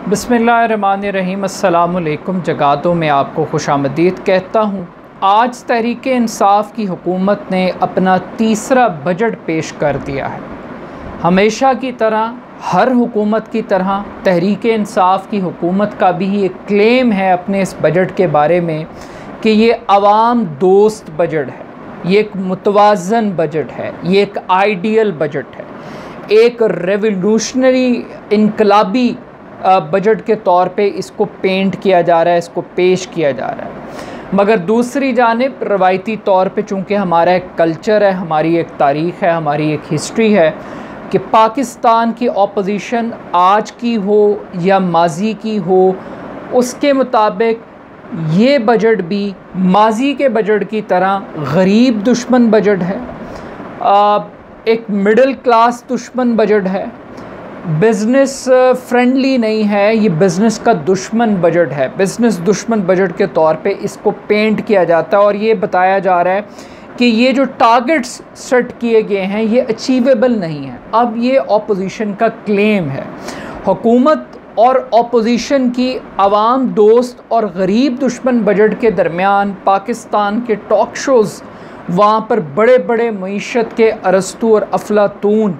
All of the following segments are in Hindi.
बिस्मिल्लाहिर्रहमानिर्रहीम। अस्सलामुअलैकुम। जगातों में आपको खुशामदीद कहता हूँ। आज तहरीक-ए-इंसाफ़ की हुकूमत ने अपना तीसरा बजट पेश कर दिया है। हमेशा की तरह, हर हुकूमत की तरह तहरीक-ए-इंसाफ़ की हुकूमत का भी एक क्लेम है अपने इस बजट के बारे में कि ये आवाम दोस्त बजट है, ये एक मुतवाज़न बजट है, ये एक आइडियल बजट है, एक रेवोल्यूशनरी इनकलाबी बजट के तौर पे इसको पेंट किया जा रहा है, इसको पेश किया जा रहा है। मगर दूसरी जानिब रवायती तौर पे चूँकि हमारा एक कल्चर है, हमारी एक तारीख़ है, हमारी एक हिस्ट्री है कि पाकिस्तान की ऑपोजिशन आज की हो या माजी की हो, उसके मुताबिक ये बजट भी माजी के बजट की तरह गरीब दुश्मन बजट है, एक मिडिल क्लास दुश्मन बजट है, बिज़नेस फ्रेंडली नहीं है, ये बिज़नेस का दुश्मन बजट है। बिज़नेस दुश्मन बजट के तौर पे इसको पेंट किया जाता है और ये बताया जा रहा है कि ये जो टारगेट्स सेट किए गए हैं ये अचीवेबल नहीं है। अब ये ऑपोजिशन का क्लेम है। हुकूमत और ऑपोजिशन की आवाम दोस्त और गरीब दुश्मन बजट के दरमियान पाकिस्तान के टॉक शोज़, वहाँ पर बड़े बड़े मईशत के अरस्तू और अफलातून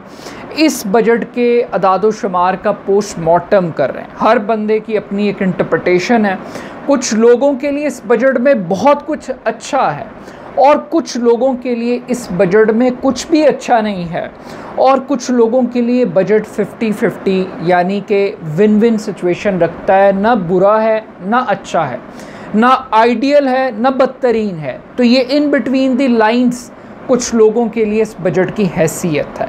इस बजट के अदादो शुमार का पोस्टमार्टम कर रहे हैं। हर बंदे की अपनी एक इंटरप्रिटेशन है। कुछ लोगों के लिए इस बजट में बहुत कुछ अच्छा है और कुछ लोगों के लिए इस बजट में कुछ भी अच्छा नहीं है, और कुछ लोगों के लिए बजट 50-50 यानी कि विन विन सिचुएशन रखता है। ना बुरा है ना अच्छा है, ना आइडियल है ना बदतरीन है। तो ये इन बिटवीन द लाइंस कुछ लोगों के लिए इस बजट की हैसियत है।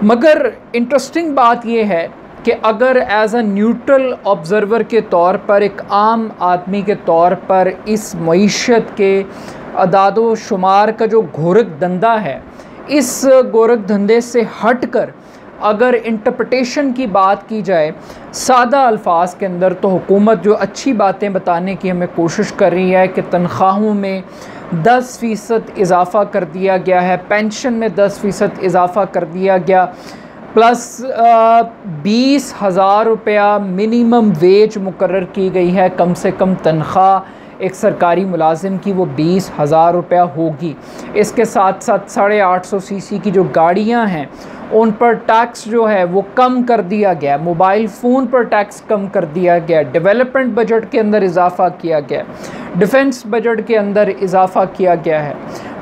मगर इंटरेस्टिंग बात यह है कि अगर एज अ न्यूट्रल ऑब्ज़र्वर के तौर पर, एक आम आदमी के तौर पर इस मईशत के अदादो शुमार का जो गोरख धंधा है, इस गोरख धंधे से हट कर अगर इंटरप्रिटेशन की बात की जाए सादा अल्फाज के अंदर, तो हुकूमत जो अच्छी बातें बताने की हमें कोशिश कर रही है कि तनख्वाहों में 10% इजाफ़ा कर दिया गया है, पेंशन में 10% इजाफ़ा कर दिया गया, प्लस 20,000 रुपया मिनिमम वेज मुकर्रर की गई है। कम से कम तनख्वाह एक सरकारी मुलाजिम की वो 20,000 रुपया होगी। इसके साथ साथ 850 सीसी की जो गाड़ियां हैं उन पर टैक्स जो है वो कम कर दिया गया, मोबाइल फ़ोन पर टैक्स कम कर दिया गया, डेवलपमेंट बजट के अंदर इजाफ़ा किया गया, डिफेंस बजट के अंदर इजाफ़ा किया गया है,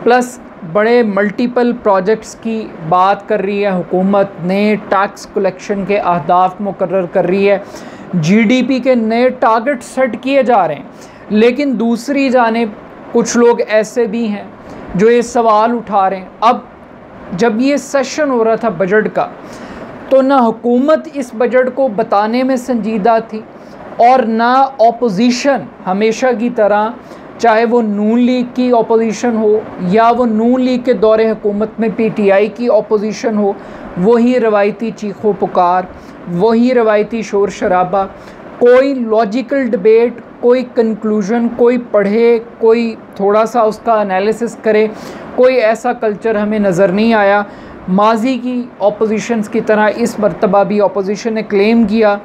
प्लस बड़े मल्टीपल प्रोजेक्ट्स की बात कर रही है हुकूमत, नए टैक्स कलेक्शन के अहदाफ मुकर्रर कर रही है, जीडीपी के नए टारगेट सेट किए जा रहे हैं। लेकिन दूसरी जानिब कुछ लोग ऐसे भी हैं जो ये सवाल उठा रहे हैं। अब जब ये सेशन हो रहा था बजट का, तो ना हुकूमत इस बजट को बताने में संजीदा थी और ना ऑपोजिशन हमेशा की तरह, चाहे वो नून लीग की ऑपोजिशन हो या वो नून लीग के दौरे हुकूमत में पीटीआई की ऑपोजिशन हो, वही रवायती चीखों पुकार, वही रवायती शोर शराबा, कोई लॉजिकल डिबेट, कोई कंक्लूजन, कोई पढ़े, कोई थोड़ा सा उसका एनालिसिस करे, कोई ऐसा कल्चर हमें नज़र नहीं आया। माजी की ऑपोजिशंस की तरह इस मरतबा भी ऑपोजिशन ने क्लेम किया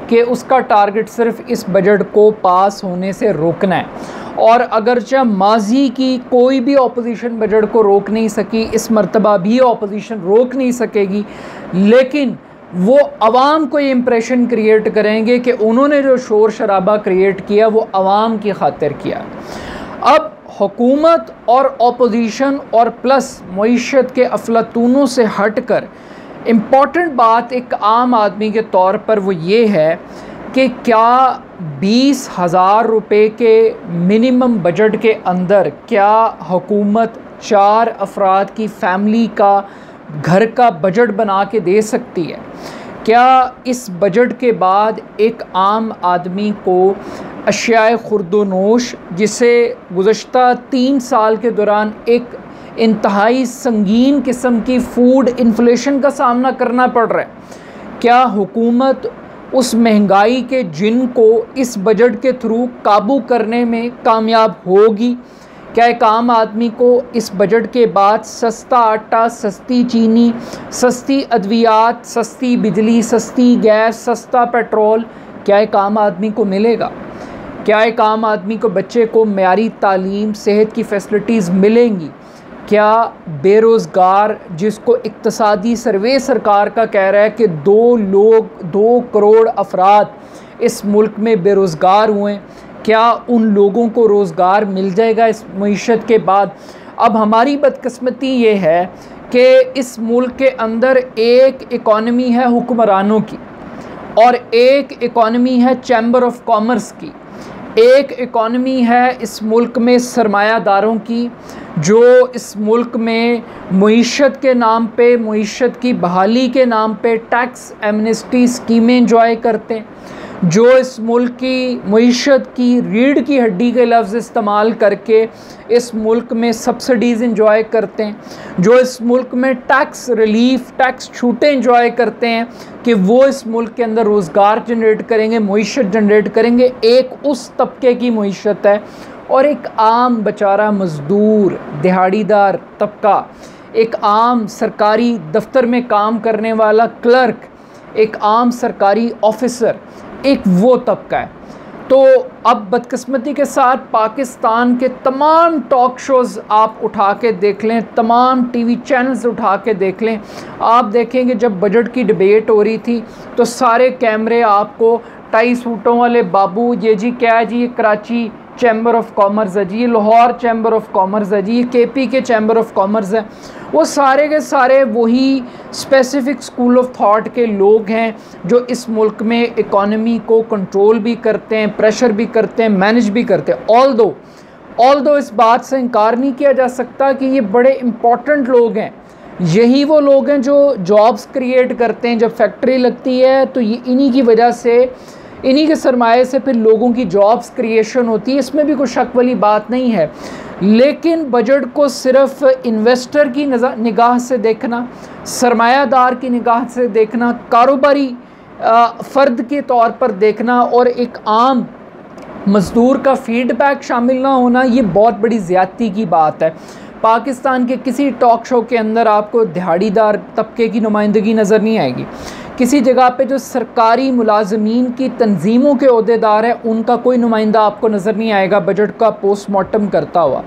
कि उसका टारगेट सिर्फ इस बजट को पास होने से रोकना है, और अगरचे माजी की कोई भी ऑपोजिशन बजट को रोक नहीं सकी, इस मरतबा भी ऑपोजिशन रोक नहीं सकेगी, लेकिन वो आवाम को ये इम्प्रेशन क्रिएट करेंगे कि उन्होंने जो शोर शराबा क्रिएट किया वो आवाम की खातिर किया। अब हुकूमत और ऑपोजिशन और प्लस मईशत के अफलातूनों से हट कर इम्पॉर्टेंट बात एक आम आदमी के तौर पर वो ये है कि क्या 20,000 रुपये के मिनिमम बजट के अंदर क्या हुकूमत 4 अफराद की फ़ैमिली का घर का बजट बना के दे सकती है? क्या इस बजट के बाद एक आम आदमी को अशियाए खुर्दोनोश, जिसे गुज़श्ता 3 साल के दौरान एक इंतहाई संगीन किस्म की फूड इन्फ्लेशन का सामना करना पड़ रहा है, क्या हुकूमत उस महंगाई के जिन को इस बजट के थ्रू काबू करने में कामयाब होगी? क्या एक आम आदमी को इस बजट के बाद सस्ता आटा, सस्ती चीनी, सस्ती अद्वियात, सस्ती बिजली, सस्ती गैस, सस्ता पेट्रोल, क्या एक आम आदमी को मिलेगा? क्या एक आम आदमी को, बच्चे को मेयारी तालीम, सेहत की फैसिलिटीज़ मिलेंगी? क्या बेरोज़गार, जिसको इक्तसादी सर्वे सरकार का कह रहा है कि 2 करोड़ अफराद इस मुल्क में बेरोज़गार हुए, क्या उन लोगों को रोज़गार मिल जाएगा इस मईशत के बाद? अब हमारी बदकिस्मती ये है कि इस मुल्क के अंदर एक इकॉनमी है हुक्मरानों की और एक इकॉनमी है चैम्बर ऑफ कॉमर्स की। एक इकॉनमी है इस मुल्क में सरमायादारों की, जो इस मुल्क में मईशत के नाम पे, मईशत की बहाली के नाम पे टैक्स एमनेस्टी स्कीमें इंजॉय करते हैं, जो इस मुल्क की मईशत की रीढ़ की हड्डी के लफ्ज़ इस्तेमाल करके इस मुल्क में सब्सिडीज़ इंजॉय करते हैं, जो इस मुल्क में टैक्स रिलीफ, टैक्स छूटें इंजॉय करते हैं कि वो इस मुल्क के अंदर रोज़गार जनरेट करेंगे, मईशत जनरेट करेंगे। एक उस तबके की मईशत है और एक आम बेचारा मज़दूर, दिहाड़ीदार तबका, एक आम सरकारी दफ्तर में काम करने वाला क्लर्क, एक आम सरकारी ऑफिसर, एक वो तबका है। तो अब बदकिस्मती के साथ पाकिस्तान के तमाम टॉक शोज़ आप उठा के देख लें, तमाम टीवी चैनल्स उठा के देख लें, आप देखेंगे जब बजट की डिबेट हो रही थी तो सारे कैमरे आपको टाई सूटों वाले बाबू, ये जी क्या है जी, ये कराची चैम्बर ऑफ कॉमर्स है जी, ये लाहौर चैम्बर ऑफ कॉमर्स है जी, ये केपी के चैम्बर ऑफ कॉमर्स है, वो सारे के सारे वही स्पेसिफ़िक स्कूल ऑफ थॉट के लोग हैं जो इस मुल्क में इकॉनमी को कंट्रोल भी करते हैं, प्रेशर भी करते हैं, मैनेज भी करते हैं। ऑल्दो इस बात से इनकार नहीं किया जा सकता कि ये बड़े इम्पॉर्टेंट लोग हैं। यही वो लोग हैं जो जॉब्स क्रिएट करते हैं। जब फैक्ट्री लगती है तो ये इन्हीं की वजह से, इन्हीं के सरमाए से फिर लोगों की जॉब्स क्रिएशन होती है, इसमें भी कोई शक वाली बात नहीं है। लेकिन बजट को सिर्फ इन्वेस्टर की निगाह से देखना, सरमायादार की निगाह से देखना, कारोबारी फ़र्द के तौर पर देखना और एक आम मज़दूर का फीडबैक शामिल ना होना, ये बहुत बड़ी ज़्यादती की बात है। पाकिस्तान के किसी टॉक शो के अंदर आपको दिहाड़ीदार तबके की नुमाइंदगी नज़र नहीं आएगी। किसी जगह पे जो सरकारी मुलाजमीन की तंजीमों के ओहदेदार हैं उनका कोई नुमाइंदा आपको नज़र नहीं आएगा बजट का पोस्टमार्टम करता हुआ।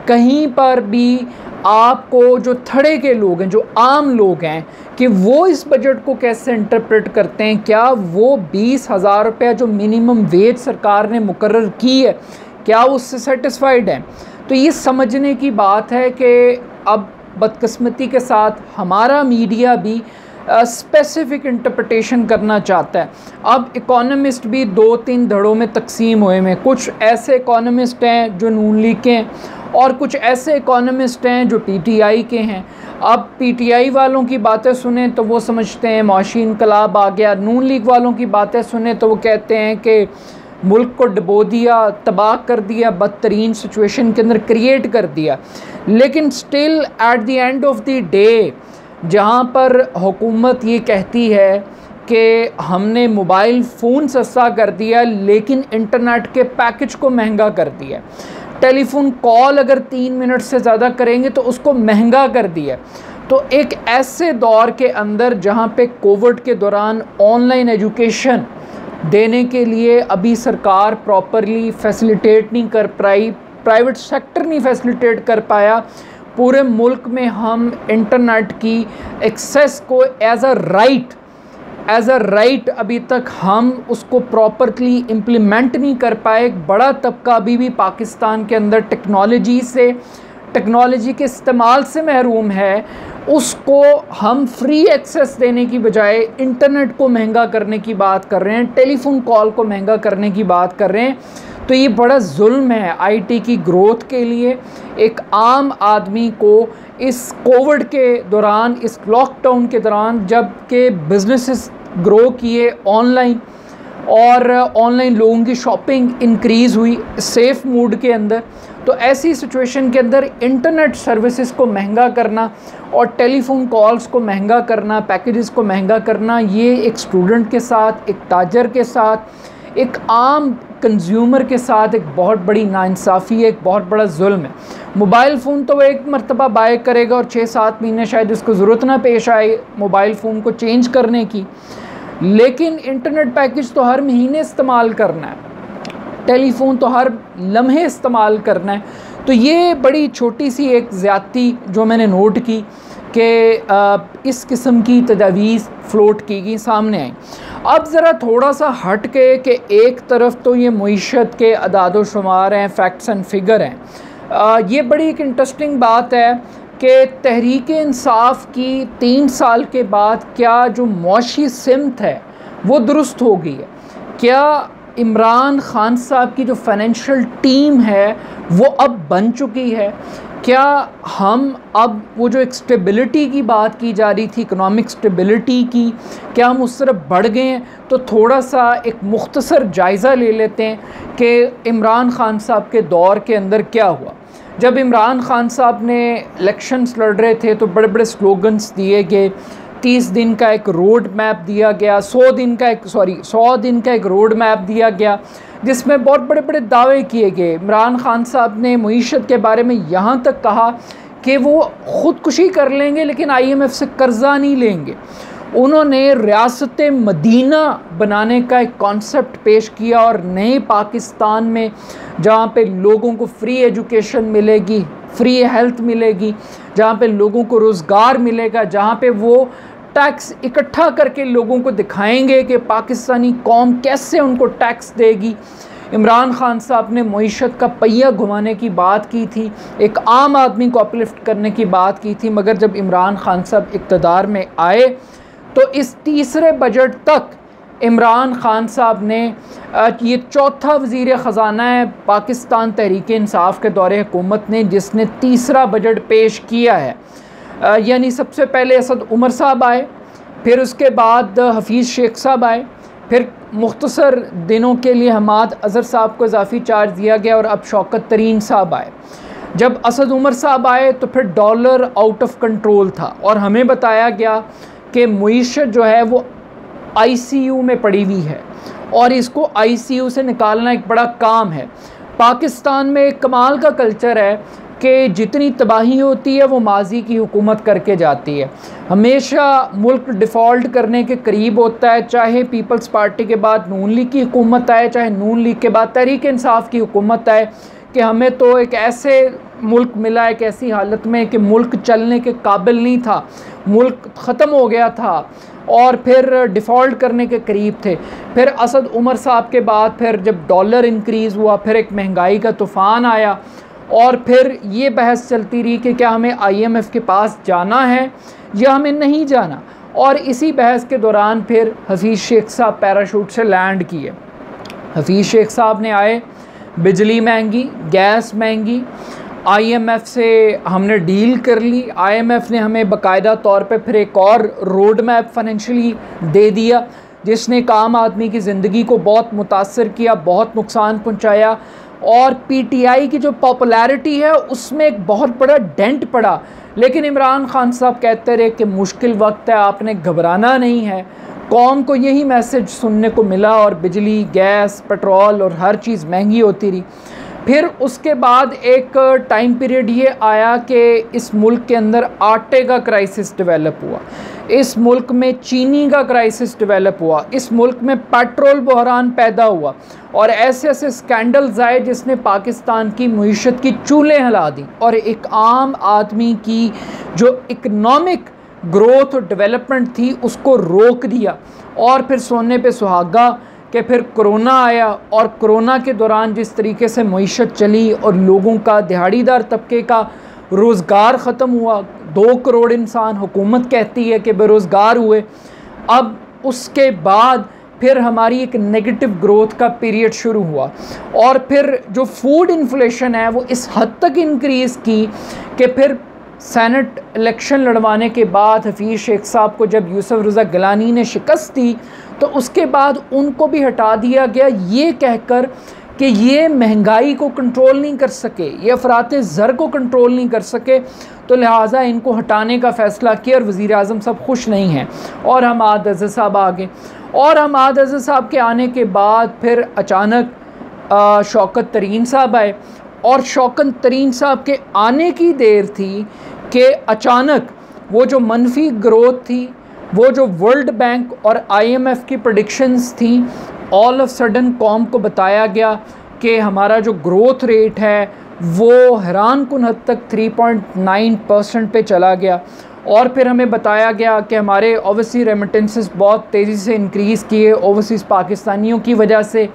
कहीं पर भी आपको जो थड़े के लोग हैं, जो आम लोग हैं, कि वो इस बजट को कैसे इंटरप्रेट करते हैं, क्या वो 20,000 रुपये जो मिनिमम वेज सरकार ने मुकर्रर की है, क्या उससे सेटिस्फाइड हैं? तो ये समझने की बात है कि अब बदकिस्मती के साथ हमारा मीडिया भी स्पेसिफ़िक इंटरप्रिटेशन करना चाहता है। अब इकोनॉमिस्ट भी 2-3 धड़ों में तकसीम हुए हैं। कुछ ऐसे इकोनॉमिस्ट हैं जो नून लीग के हैं और कुछ ऐसे इकोनॉमिस्ट हैं जो पीटीआई के हैं। अब पीटीआई वालों की बातें सुने तो वो समझते हैं माशी इनकलाब आ गया, नून लीग वालों की बातें सुने तो वो कहते हैं कि मुल्क को डुबो दिया, तबाह कर दिया, बदतरीन सिचुएशन के अंदर क्रिएट कर दिया। लेकिन still at the end of the day, जहाँ पर हुकूमत ये कहती है कि हमने मोबाइल फ़ोन सस्ता कर दिया लेकिन इंटरनेट के पैकेज को महंगा कर दिया, टेलीफोन कॉल अगर 3 मिनट से ज़्यादा करेंगे तो उसको महंगा कर दिया, तो एक ऐसे दौर के अंदर जहाँ पे कोविड के दौरान ऑनलाइन एजुकेशन देने के लिए अभी सरकार प्रॉपरली फैसिलिटेट नहीं कर पाई, प्राइवेट सेक्टर नहीं फैसिलिटेट कर पाया, पूरे मुल्क में हम इंटरनेट की एक्सेस को एज अ राइट अभी तक हम उसको प्रॉपरली इम्प्लीमेंट नहीं कर पाए। एक बड़ा तबका अभी भी पाकिस्तान के अंदर टेक्नोलॉजी के इस्तेमाल से महरूम है। उसको हम फ्री एक्सेस देने की बजाय इंटरनेट को महंगा करने की बात कर रहे हैं, टेलीफोन कॉल को महंगा करने की बात कर रहे हैं। तो ये बड़ा जुल्म है आईटी की ग्रोथ के लिए। एक आम आदमी को इस कोविड के दौरान, इस लॉकडाउन के दौरान, जब के बिजनेसेस ग्रो किए ऑनलाइन और ऑनलाइन लोगों की शॉपिंग इंक्रीज़ हुई सेफ मूड के अंदर, तो ऐसी सिचुएशन के अंदर इंटरनेट सर्विसेज को महंगा करना और टेलीफोन कॉल्स को महंगा करना, पैकेजेस को महंगा करना, ये एक स्टूडेंट के साथ, एक ताजर के साथ, एक आम कंज्यूमर के साथ एक बहुत बड़ी नाइंसाफ़ी है, एक बहुत बड़ा जुल्म है। मोबाइल फ़ोन तो वो एक मरतबा बाय करेगा और 6-7 महीने शायद उसको ज़रूरत ना पेश आए मोबाइल फ़ोन को चेंज करने की, लेकिन इंटरनेट पैकेज तो हर महीने इस्तेमाल करना है, टेलीफोन तो हर लम्हे इस्तेमाल करना है। तो ये बड़ी छोटी सी एक ज़्यादती जो मैंने नोट की कि इस किस्म की तजावीज़ फ़्लोट की गई, सामने आई। अब ज़रा थोड़ा सा हट के कि एक तरफ तो ये मईशत के अदाद शुमार हैं, फैक्ट्स एंड फिगर हैं, ये बड़ी एक इंटरेस्टिंग बात है कि तहरीक इंसाफ की 3 साल के बाद क्या जो मुआशी सिमत है वो दुरुस्त हो गई है? क्या इमरान खान साहब की जो फाइनेंशियल टीम है वो अब बन चुकी है? क्या हम अब वो जो एक स्टेबिलिटी की बात की जा रही थी, इकोनॉमिक स्टेबिलिटी की, क्या हम उस तरफ बढ़ गए हैं? तो थोड़ा सा एक मुख्तसर जायज़ा ले लेते हैं कि इमरान खान साहब के दौर के अंदर क्या हुआ। जब इमरान खान साहब ने इलेक्शंस लड़ रहे थे तो बड़े बड़े स्लोगन्स दिए गए, 30 दिन का एक रोड मैप दिया गया, 100 दिन का एक रोड मैप दिया गया, जिसमें बहुत बड़े बड़े दावे किए गए। इमरान खान साहब ने मईशत के बारे में यहाँ तक कहा कि वो ख़ुदकुशी कर लेंगे लेकिन IMF से कर्ज़ा नहीं लेंगे। उन्होंने रियासत मदीना बनाने का एक कॉन्सेप्ट पेश किया और नए पाकिस्तान में जहाँ पे लोगों को फ्री एजुकेशन मिलेगी, फ्री हेल्थ मिलेगी, जहाँ पे लोगों को रोज़गार मिलेगा, जहाँ पे वो टैक्स इकट्ठा करके लोगों को दिखाएंगे कि पाकिस्तानी कौम कैसे उनको टैक्स देगी। इमरान खान साहब ने मईशत का पहिया घुमाने की बात की थी, एक आम आदमी को अपलिफ्ट करने की बात की थी। मगर जब इमरान खान साहब इक़्तिदार में आए तो इस तीसरे बजट तक इमरान खान साहब ने, ये चौथा वज़ीर ख़ज़ाना है पाकिस्तान तहरीक इंसाफ के दौरे हुकूमत ने जिसने तीसरा बजट पेश किया है। यानी सबसे पहले असद उमर साहब आए, फिर उसके बाद हफीज़ शेख साहब आए, फिर मुख्तसर दिनों के लिए हमाद अज़हर साहब को इजाफ़ी चार्ज दिया गया और अब शौकत तरीन साहब आए। जब असद उमर साहब आए तो फिर डॉलर आउट ऑफ कंट्रोल था और हमें बताया गया कि मईशत जो है वो ICU में पड़ी हुई है और इसको ICU से निकालना एक बड़ा काम है। पाकिस्तान में एक कमाल का कल्चर है कि जितनी तबाही होती है वो माजी की हुकूमत करके जाती है। हमेशा मुल्क डिफ़ॉल्ट करने के करीब होता है, चाहे पीपल्स पार्टी के बाद नून लीग की हुकूमत आए, चाहे नून लीग के बाद तहरीक इंसाफ की हुकूमत आए, कि हमें तो एक ऐसे मुल्क मिला, एक ऐसी हालत में कि मुल्क चलने के काबिल नहीं था, मुल्क ख़त्म हो गया था और फिर डिफ़ॉल्ट करने के करीब थे। फिर असद उमर साहब के बाद फिर जब डॉलर इंक्रीज़ हुआ, फिर एक महंगाई का तूफ़ान आया और फिर ये बहस चलती रही कि क्या हमें IMF के पास जाना है या हमें नहीं जाना। और इसी बहस के दौरान फिर हफीज़ शेख साहब पैराशूट से लैंड किए। हफीज़ शेख साहब ने आए, बिजली महंगी, गैस महंगी, IMF से हमने डील कर ली, IMF ने हमें बाकायदा तौर पे फिर एक और रोड मैप फाइनेंशियली दे दिया जिसने एक आम आदमी की ज़िंदगी को बहुत मुतासर किया, बहुत नुकसान पहुंचाया और PTI की जो पॉपुलैरिटी है उसमें एक बहुत बड़ा डेंट पड़ा। लेकिन इमरान खान साहब कहते रहे कि मुश्किल वक्त है, आपने घबराना नहीं है। कौम को यही मैसेज सुनने को मिला और बिजली, गैस, पेट्रोल और हर चीज़ महंगी होती रही। फिर उसके बाद एक टाइम पीरियड ये आया कि इस मुल्क के अंदर आटे का क्राइसिस डेवलप हुआ, इस मुल्क में चीनी का क्राइसिस डेवलप हुआ, इस मुल्क में पेट्रोल बहरान पैदा हुआ और ऐसे ऐसे स्कैंडल्स आए जिसने पाकिस्तान की मईशत की चूल्हें हिला दी और एक आम आदमी की जो इकनॉमिक ग्रोथ और डेवलपमेंट थी उसको रोक दिया। और फिर सोने पे सुहागा कि फिर कोरोना आया और कोरोना के दौरान जिस तरीके से मईशत चली और लोगों का, दिहाड़ीदार तबके का रोज़गार ख़त्म हुआ, 2 करोड़ इंसान हुकूमत कहती है कि बेरोज़गार हुए। अब उसके बाद फिर हमारी एक नेगेटिव ग्रोथ का पीरियड शुरू हुआ और फिर जो फूड इन्फ्लेशन है वो इस हद तक इंक्रीज़ की कि फिर सेनेट इलेक्शन लड़वाने के बाद हफीज़ शेख साहब को जब यूसुफ रज़ा गिलानी ने शिकस्त दी तो उसके बाद उनको भी हटा दिया गया, ये कहकर कि ये महंगाई को कंट्रोल नहीं कर सके, ये अफराते ज़र को कंट्रोल नहीं कर सके, तो लिहाजा इनको हटाने का फ़ैसला किया और वज़ीर आज़म साहब खुश नहीं हैं और हमाद अज़हर साहब आ गए। और हमाद अज़हर साहब के आने के बाद फिर अचानक शौकत तरीन साहब आए और शौकत तरीन साहब के आने की देर थी कि अचानक वो जो मनफी ग्रोथ थी, वो जो वर्ल्ड बैंक और IMF की प्रेडिक्शंस थी, ऑल ऑफ सडन कॉम को बताया गया कि हमारा जो ग्रोथ रेट है वो हैरान कुन हद तक 3.9% पे चला गया। और फिर हमें बताया गया कि हमारे ओवरसीज़ रेमिटेंसेस बहुत तेज़ी से इंक्रीज़ किए ओवरसीज़ पाकिस्तानियों की वजह से।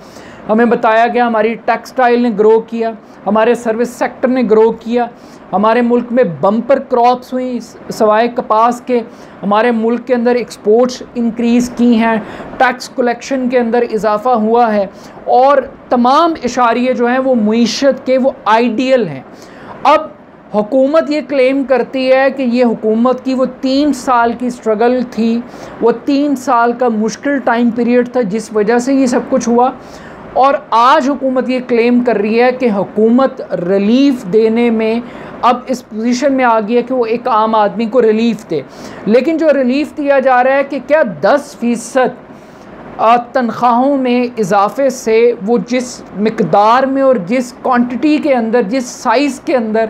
हमें बताया गया हमारी टेक्सटाइल ने ग्रो किया, हमारे सर्विस सेक्टर ने ग्रो किया, हमारे मुल्क में बम्पर क्रॉप्स हुई सवाए कपास के, हमारे मुल्क के अंदर एक्सपोर्ट्स इंक्रीज़ की हैं, टैक्स कलेक्शन के अंदर इजाफ़ा हुआ है, और तमाम इशारे जो हैं वो मईशत के वो आइडियल हैं। अब हुकूमत ये क्लेम करती है कि ये हुकूमत की वो 3 साल की स्ट्रगल थी, वो 3 साल का मुश्किल टाइम पीरियड था जिस वजह से ये सब कुछ हुआ, और आज हुकूमत ये क्लेम कर रही है कि हुकूमत रिलीफ़ देने में अब इस पोजीशन में आ गई है कि वो एक आम आदमी को रिलीफ़ दे। लेकिन जो रिलीफ़ दिया जा रहा है कि क्या 10% तनख्वाहों में इजाफे से वो जिस मिकदार में और जिस क्वांटिटी के अंदर, जिस साइज़ के अंदर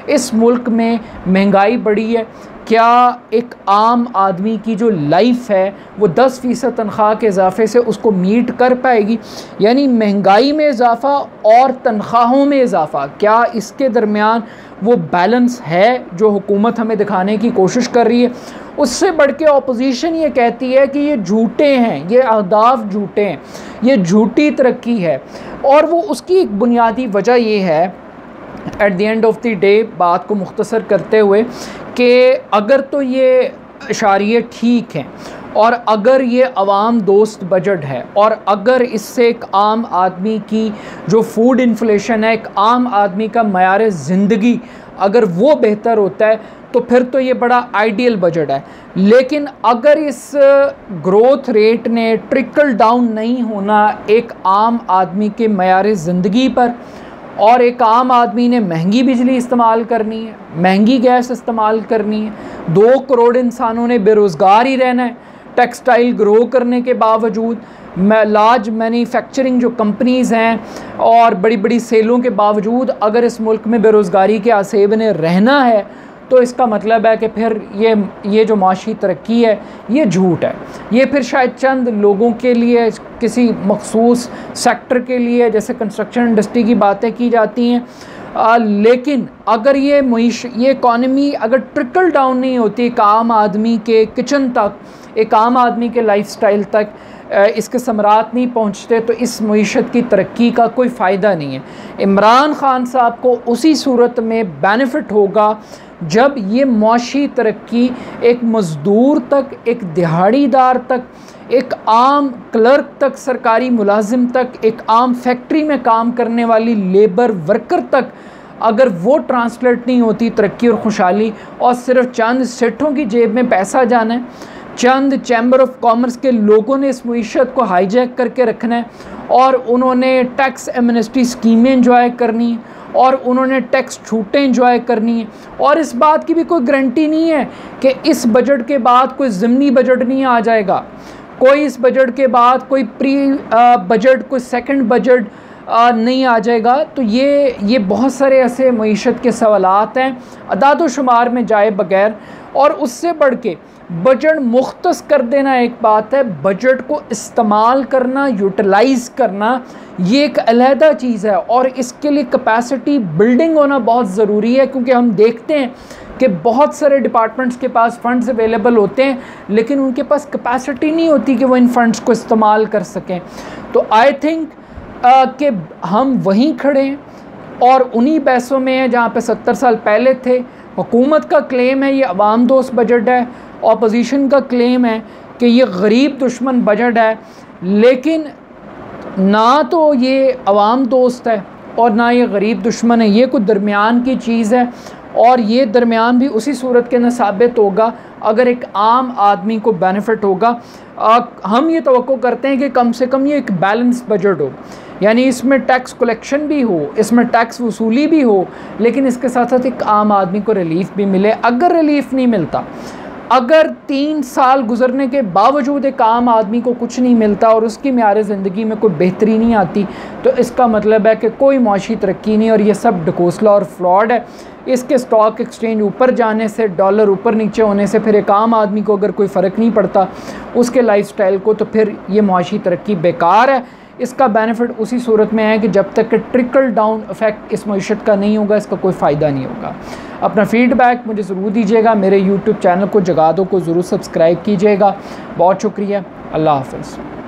इस मुल्क में महंगाई बढ़ी है, क्या एक आम आदमी की जो लाइफ है वो 10% तनख्वाह के इजाफे से उसको मीट कर पाएगी? यानी महंगाई में इजाफ़ा और तनख्वाहों में इजाफ़ा, क्या इसके दरमियान वो बैलेंस है जो हुकूमत हमें दिखाने की कोशिश कर रही है? उससे बढ़ के अपोजिशन ये कहती है कि ये झूठे हैं, ये अहदाफ झूठे हैं, ये झूठी तरक्की है। और वो उसकी एक बुनियादी वजह ये है, at the end of the day बात को मुख्तसर करते हुए, कि अगर तो ये इशारे ठीक हैं और अगर ये आवाम दोस्त बजट है और अगर इससे एक आम आदमी की जो फूड इन्फ्लेशन है, एक आम आदमी का मयार ज़िंदगी अगर वो बेहतर होता है तो फिर तो ये बड़ा आइडियल बजट है। लेकिन अगर इस ग्रोथ रेट ने ट्रिकल डाउन नहीं होना एक आम आदमी के मयार ज़िंदगी पर, और एक आम आदमी ने महंगी बिजली इस्तेमाल करनी है, महंगी गैस इस्तेमाल करनी है, 2 करोड़ इंसानों ने बेरोज़गार ही रहना है टेक्सटाइल ग्रो करने के बावजूद, लार्ज मैन्युफैक्चरिंग जो कंपनीज़ हैं और बड़ी बड़ी सेलों के बावजूद अगर इस मुल्क में बेरोज़गारी के आसेब ने रहना है, तो इसका मतलब है कि फिर ये जो माशी तरक्की है ये झूठ है। ये फिर शायद चंद लोगों के लिए, किसी मखसूस सेक्टर के लिए, जैसे कंस्ट्रक्शन इंडस्ट्री की बातें की जाती हैं, लेकिन अगर ये इकॉनमी अगर ट्रिकल डाउन नहीं होती एक आम आदमी के किचन तक, एक आम आदमी के लाइफस्टाइल तक इसके समरात नहीं पहुँचते, तो इस मईशत की तरक्की का कोई फ़ायदा नहीं है। इमरान ख़ान साहब को उसी सूरत में बेनिफिट होगा जब ये माशी तरक्की एक मज़दूर तक, एक दिहाड़ीदार तक, एक आम क्लर्क तक, सरकारी मुलाजिम तक, एक आम फैक्ट्री में काम करने वाली लेबर वर्कर तक अगर वो ट्रांसलेट नहीं होती तरक्की और खुशहाली, और सिर्फ चंद सेठों की जेब में पैसा जाना है, चंद चैम्बर ऑफ कॉमर्स के लोगों ने इस मईशत को हाईजैक करके रखना है और उन्होंने टैक्स एमनेस्टी स्कीमें इंजॉय करनी है और उन्होंने टैक्स छूटें इंजॉय करनी है, और इस बात की भी कोई गारंटी नहीं है कि इस बजट के बाद कोई ज़िमनी बजट नहीं आ जाएगा, कोई इस बजट के बाद कोई प्री बजट, कोई सेकंड बजट नहीं आ जाएगा। तो ये बहुत सारे ऐसे मईशत के सवालात हैं अदाद शुमार में जाए बगैर। और उससे बढ़ के बजट मुख्तस कर देना एक बात है, बजट को इस्तेमाल करना, यूटिलाइज़ करना, ये एक अलहदा चीज़ है, और इसके लिए कैपेसिटी बिल्डिंग होना बहुत ज़रूरी है। क्योंकि हम देखते हैं कि बहुत सारे डिपार्टमेंट्स के पास फ़ंड्स अवेलेबल होते हैं लेकिन उनके पास कैपेसिटी नहीं होती कि वो इन फ़ंड्स को इस्तेमाल कर सकें। तो आई थिंक कि हम वहीं खड़े हैं और उन्हीं पैसों में हैं जहाँ पे 70 साल पहले थे। हुकूमत का क्लेम है ये अवाम दोस्त बजट है, अपोजिशन का क्लेम है कि ये गरीब दुश्मन बजट है, लेकिन ना तो ये अवाम दोस्त है और ना ये गरीब दुश्मन है, ये कुछ दरमियान की चीज़ है। और ये दरमियान भी उसी सूरत के अंदर साबित होगा अगर एक आम आदमी को बेनिफिट होगा। हम ये तवक्को करते हैं कि कम से कम ये एक बैलेंस बजट हो, यानी इसमें टैक्स कलेक्शन भी हो, इसमें टैक्स वसूली भी हो, लेकिन इसके साथ साथ एक आम आदमी को रिलीफ भी मिले। अगर रिलीफ नहीं मिलता, अगर 3 साल गुजरने के बावजूद एक आम आदमी को कुछ नहीं मिलता और उसकी म्यार ज़िंदगी में कोई बेहतरी नहीं आती, तो इसका मतलब है कि कोई मुआशी तरक्की नहीं, और ये सब ढकोसला और फ्रॉड है। इसके स्टॉक एक्सचेंज ऊपर जाने से, डॉलर ऊपर नीचे होने से फिर एक आम आदमी को अगर कोई फ़र्क नहीं पड़ता उसके लाइफस्टाइल को, तो फिर ये मुआशी तरक्की बेकार है। इसका बेनिफिट उसी सूरत में है कि जब तक कि ट्रिकल डाउन इफ़ेक्ट इस मईशत का नहीं होगा, इसका कोई फ़ायदा नहीं होगा। अपना फ़ीडबैक मुझे ज़रूर दीजिएगा। मेरे यूट्यूब चैनल को जगादो को ज़रूर सब्सक्राइब कीजिएगा। बहुत शुक्रिया। अल्लाह हाफ़िज़।